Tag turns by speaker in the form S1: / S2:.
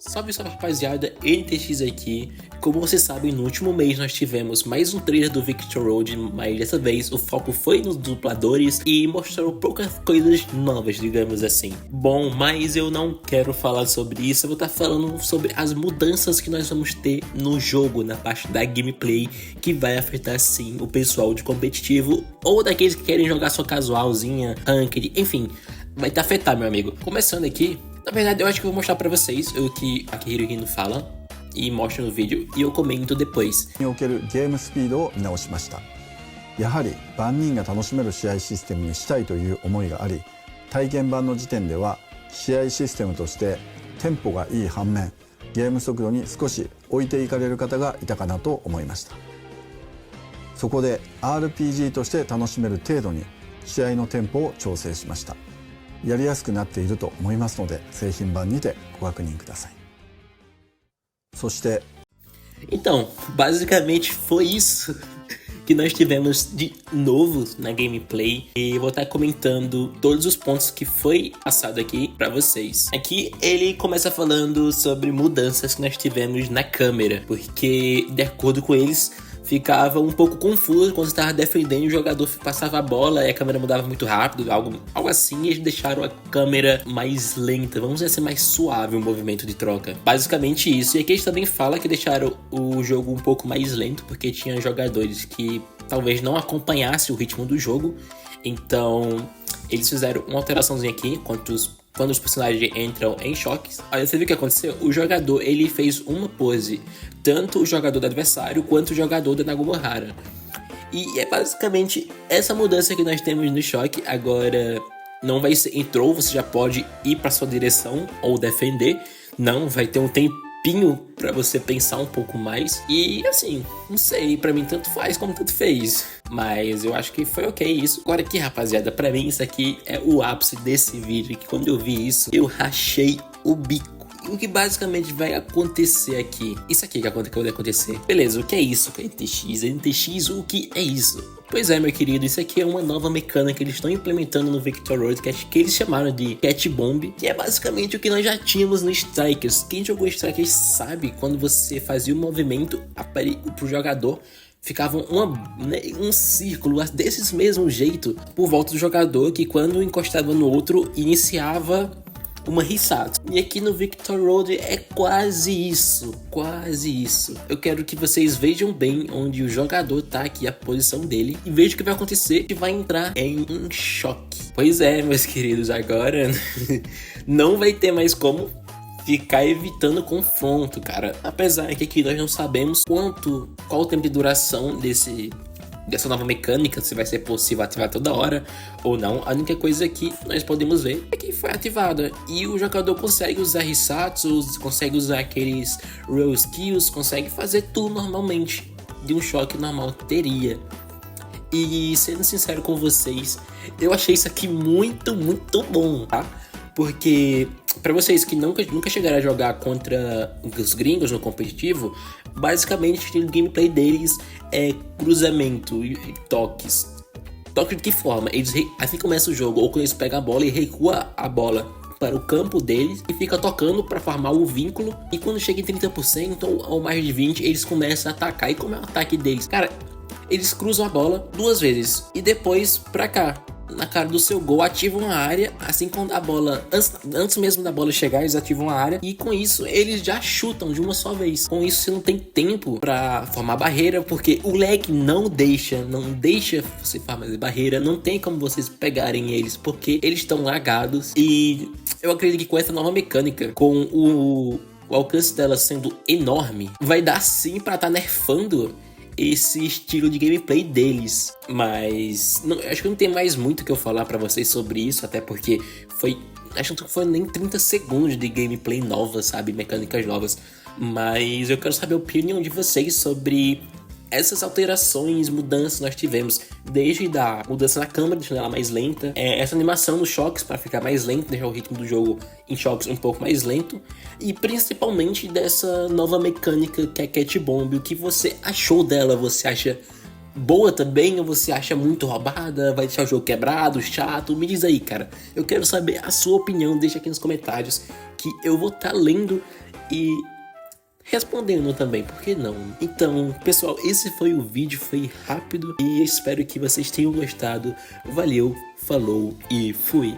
S1: Salve, salve rapaziada, NTX aqui. Como vocês sabem, no último mês nós tivemos mais um trailer do Victor Road, mas dessa vez o foco foi nos dubladores e mostrou poucas coisas novas, digamos assim. Bom, mas eu não quero falar sobre isso, eu vou estar falando sobre as mudanças que nós vamos ter no jogo, na parte da gameplay, que vai afetar sim o pessoal de competitivo ou daqueles que querem jogar sua casualzinha, ranked, enfim, vai te afetar, meu amigo. Começando aqui, na verdade, eu acho que eu vou mostrar pra vocês o que a Hirohino fala e mostro no vídeo e eu comento depois.
S2: におけるゲームスピードを見直しました。やはり万人が楽しめる試合システムにしたいという思いがあり、体験版の時点では試合システムとしてテンポがいい反面、ゲーム速度に少し置いていかれる方がいたかなと思いました。そこで RPG として楽しめる程度に試合のテンポを調整しました。やりやすくなっていると思いますので、製品版にてご確認ください。そして
S1: Então, basicamente foi isso que nós tivemos de novo na gameplay e eu vou estar comentando todos os pontos que foi passado aqui pra vocês. Aqui ele começa falando sobre mudanças que nós tivemos na câmera, porque de acordo com eles ficava um pouco confuso quando estava defendendo, o jogador passava a bola e a câmera mudava muito rápido, algo assim, e eles deixaram a câmera mais lenta, vamos dizer assim, mais suave o movimento de troca. Basicamente isso. E aqui eles também falam que deixaram o jogo um pouco mais lento, porque tinha jogadores que talvez não acompanhassem o ritmo do jogo, então eles fizeram uma alteraçãozinha aqui quando os personagens entram em choques. Aí você viu o que aconteceu? O jogador, ele fez uma pose, tanto o jogador do adversário quanto o jogador da Nagumohara. E é basicamente essa mudança que nós temos no choque. Agora não vai ser entrou, você já pode ir para sua direção ou defender. Não, vai ter um tempinho para você pensar um pouco mais. E assim, não sei, pra mim tanto faz como tanto fez, mas eu acho que foi ok isso. Agora aqui, rapaziada, pra mim isso aqui é o ápice desse vídeo, que quando eu vi isso, eu rachei o bico. O que basicamente vai acontecer aqui? Isso aqui que vai acontecer. Beleza, o que é isso? O que é NTX? NTX, o que é isso? Pois é, meu querido, isso aqui é uma nova mecânica que eles estão implementando no Victor Road, que eles chamaram de Cat Bomb, que é basicamente o que nós já tínhamos no Strikers. Quem jogou Strikers sabe, quando você fazia um movimento pro jogador, ficava um círculo desses mesmo jeito por volta do jogador, que quando encostava no outro, iniciava uma Hisatsu. E aqui no Victor Road é quase isso, quase isso. Eu quero que vocês vejam bem onde o jogador tá aqui, a posição dele, e vejam o que vai acontecer, que vai entrar em um choque. Pois é, meus queridos, agora não vai ter mais como ficar evitando confronto, cara. Apesar que aqui nós não sabemos qual o tempo de duração dessa nova mecânica, se vai ser possível ativar toda hora ou não. A única coisa que nós podemos ver é que foi ativada e o jogador consegue usar Hisatsu, consegue usar aqueles Real Skills, consegue fazer tudo normalmente, de um choque normal teria. E sendo sincero com vocês, eu achei isso aqui muito, muito bom, tá? Porque para vocês que nunca chegaram a jogar contra os gringos no competitivo, basicamente o gameplay deles é cruzamento e toques. Toque de que forma? Assim começa o jogo, ou quando eles pegam a bola e recua a bola para o campo deles e fica tocando para formar um vínculo, e quando chega em 30% ou mais de 20%, eles começam a atacar. E como é o ataque deles? Cara, eles cruzam a bola 2 vezes e depois pra cá, na cara do seu gol, ativam a área. Assim, quando a bola, antes mesmo da bola chegar, eles ativam a área, e com isso eles já chutam de uma só vez. Com isso você não tem tempo pra formar barreira, porque o lag não deixa você formar barreira. Não tem como vocês pegarem eles, porque eles estão lagados. E eu acredito que com essa nova mecânica, com o alcance dela sendo enorme, vai dar sim pra tá nerfando esse estilo de gameplay deles. Mas acho que não tem mais muito que eu falar pra vocês sobre isso, até porque acho que não foi nem 30 segundos de gameplay nova, sabe, mecânicas novas. Mas eu quero saber a opinião de vocês sobre essas alterações, mudanças que nós tivemos, desde a mudança na câmera, deixando ela mais lenta, essa animação nos choques para ficar mais lento, deixar o ritmo do jogo em choques um pouco mais lento, e principalmente dessa nova mecânica que é a Cat Bomb. O que você achou dela? Você acha boa também, ou você acha muito roubada? Vai deixar o jogo quebrado, chato? Me diz aí, cara. Eu quero saber a sua opinião, deixa aqui nos comentários, que eu vou estar lendo e respondendo também, por que não? Então, pessoal, esse foi o vídeo, foi rápido e espero que vocês tenham gostado. Valeu, falou e fui!